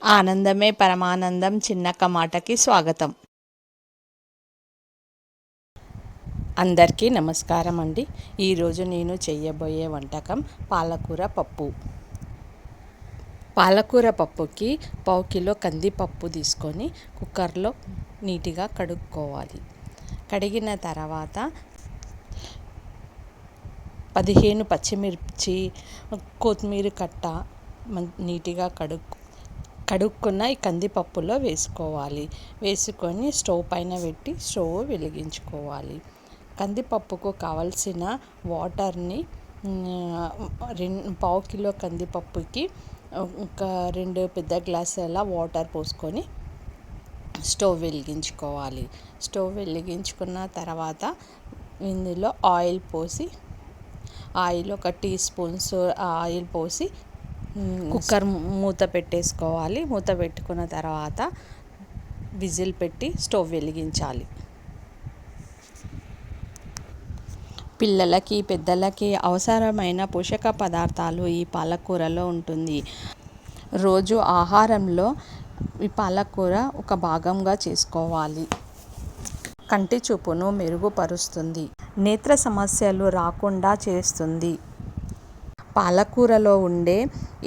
ఆనందమే పరమానందం చిన్నక్క మాటకి స్వాగతం. అందరికీ నమస్కారం అండి. ఈరోజు నేను చేయబోయే వంటకం పాలకూర పప్పు. పాలకూర పప్పుకి 1/2 కిలో కందిపప్పు తీసుకొని కుక్కర్లో నీట్గా కడుక్కోవాలి. కడిగిన తర్వాత 15 పచ్చిమిర్చి, కొత్తిమీర కట్ట నీట్గా కడుక్కున్న ఈ కందిపప్పులో వేసుకోవాలి. వేసుకొని స్టవ్ పైన పెట్టి స్టవ్ వెలిగించుకోవాలి. కందిపప్పుకు కావలసిన వాటర్ని 1/2 కిలో కందిపప్పుకి ఒక 2 పెద్ద గ్లాసుల వాటర్ పోసుకొని స్టవ్ వెలిగించుకోవాలి. స్టవ్ వెలిగించుకున్న తర్వాత ఇందులో ఆయిల్ ఒక 2 టీ స్పూన్స్ ఆయిల్ పోసి కుక్కర్ మూత పెట్టేసుకోవాలి. మూత పెట్టుకున్న తర్వాత విజిల్ పెట్టి స్టవ్ వెలిగించాలి. పిల్లలకి పెద్దలకి అవసరమైన పోషక పదార్థాలు ఈ పాలకూరలో ఉంటుంది. రోజు ఆహారంలో ఈ పాలకూర ఒక భాగంగా చేసుకోవాలి. కంటి చూపును మెరుగుపరుస్తుంది. నేత్ర సమస్యలు రాకుండా చేస్తుంది. పాలకూరలో ఉండే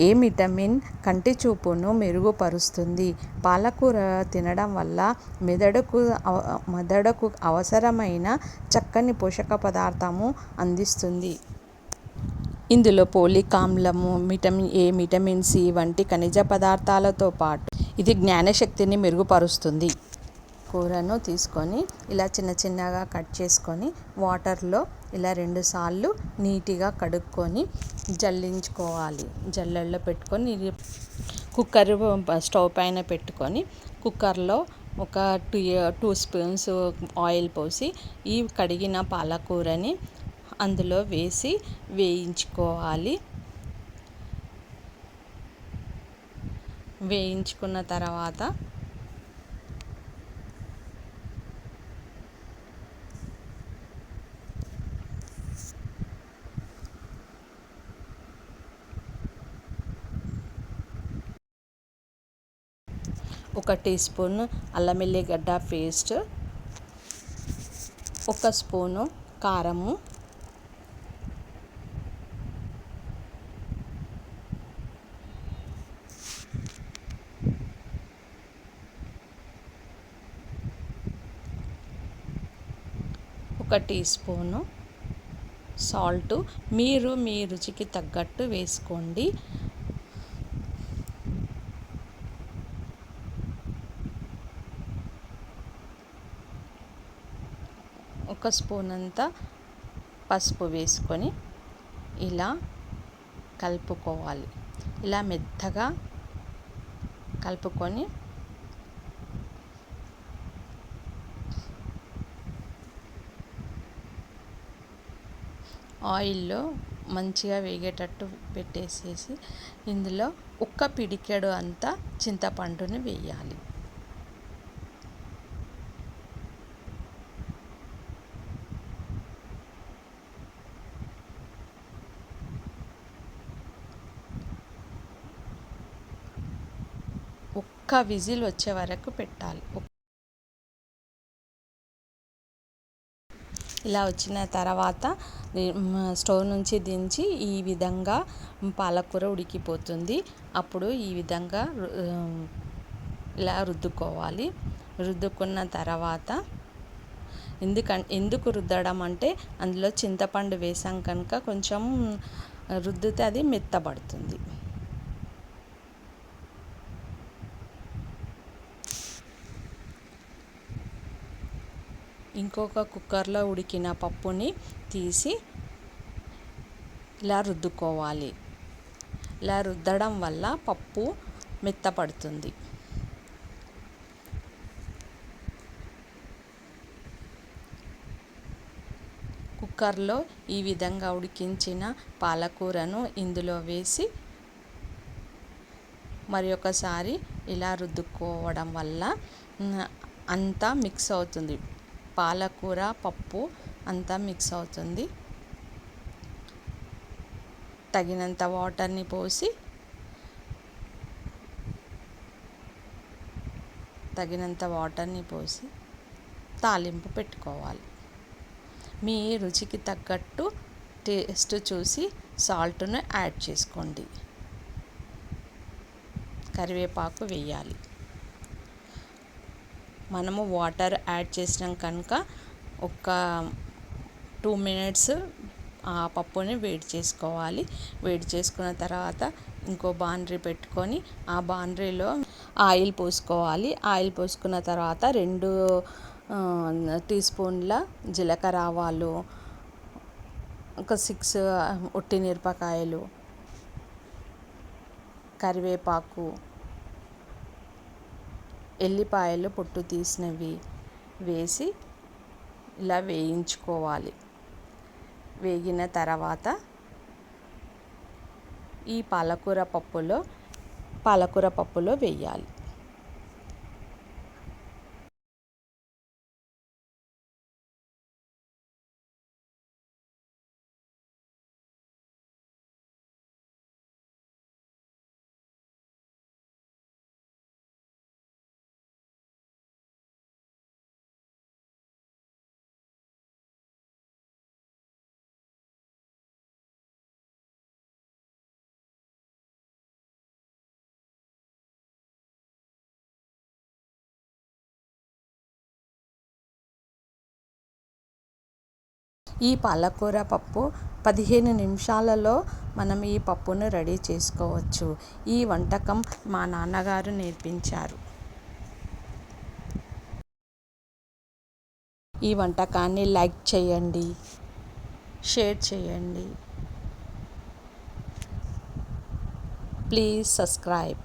ఏ విటమిన్ కంటి చూపును మెరుగుపరుస్తుంది. పాలకూర తినడం వల్ల మెదడుకు అవసరమైన చక్కని పోషక పదార్థము అందిస్తుంది. ఇందులో పోలిక్ ఆమ్లము, విటమిన్ ఏ, విటమిన్ సి వంటి ఖనిజ పదార్థాలతో పాటు ఇది జ్ఞానశక్తిని మెరుగుపరుస్తుంది. కూరను తీసుకొని ఇలా చిన్న చిన్నగా కట్ చేసుకొని వాటర్లో ఇలా 2 సార్లు నీట్గా కడుక్కొని జల్లించుకోవాలి. జల్లెడలో పెట్టుకొని కుక్కర్ స్టవ్ పైన పెట్టుకొని కుక్కర్లో ఒక 2 స్పూన్స్ ఆయిల్ పోసి ఈ కడిగిన పాలకూరని అందులో వేసి వేయించుకోవాలి. వేయించుకున్న తర్వాత ఒక టీ స్పూన్ అల్లం వెల్లిగడ్డ పేస్ట్, 1 స్పూను కారము, ఒక టీ స్పూను సాల్ట్ మీరు మీ రుచికి తగ్గట్టు వేసుకోండి. ఒక స్పూన్ అంతా పసుపు వేసుకొని ఇలా కలుపుకోవాలి. ఇలా మెత్తగా కలుపుకొని ఆయిల్లో మంచిగా వేగేటట్టు పెట్టేసేసి ఇందులో 1 పిడికెడు అంతా చింతపండుని వేయాలి. ఒక్క విజిల్ వచ్చే వరకు పెట్టాలి. ఇలా వచ్చిన తర్వాత స్టవ్ నుంచి దించి ఈ విధంగా పాలకూర ఉడికిపోతుంది. అప్పుడు ఈ విధంగా ఇలా రుద్దుకోవాలి. రుద్దుకున్న తర్వాత ఎందుకు రుద్దడం అంటే అందులో చింతపండు వేసాం కనుక కొంచెం రుద్దితే అది మెత్తబడుతుంది. ఇంకొక కుక్కర్లో ఉడికిన పప్పుని తీసి ఇలా రుద్దుకోవాలి. ఇలా రుద్దడం వల్ల పప్పు మెత్తపడుతుంది. కుక్కర్లో ఈ విధంగా ఉడికించిన పాలకూరను ఇందులో వేసి మరి ఒకసారి ఇలా రుద్దుకోవడం వల్ల అంతా మిక్స్ అవుతుంది. పాలకూర పప్పు అంతా మిక్స్ అవుతుంది. తగినంత వాటర్ని పోసి తగినంత వాటర్ని పోసి తాలింపు పెట్టుకోవాలి. మీ రుచికి తగ్గట్టు టేస్ట్ చూసి సాల్ట్ను యాడ్ చేసుకోండి. కరివేపాకు వేయాలి. మనము వాటర్ యాడ్ చేసినాం కనుక ఒక 2 మినిట్స్ ఆ పప్పుని వేడి చేసుకోవాలి. వేడి చేసుకున్న తర్వాత ఇంకో బాండ్రీ పెట్టుకొని ఆ బాండ్రీలో ఆయిల్ పోసుకోవాలి. ఆయిల్ పోసుకున్న తర్వాత 2 టీ స్పూన్ల జీలకర్ర ఆవాలు, ఒక 6 ఒట్టి మిరపకాయలు, కరివేపాకు, ఎల్లిపాయలు పొట్టు తీసినవి వేసి ఇలా వేయించుకోవాలి. వేగిన తర్వాత ఈ పాలకూర పప్పులో వేయాలి. ఈ పాలకూర పప్పు 15 నిమిషాలలో మనం ఈ పప్పును రెడీ చేసుకోవచ్చు. ఈ వంటకం మా నాన్నగారు నేర్పించారు. ఈ వంటకాన్ని లైక్ చేయండి, షేర్ చేయండి. Please subscribe.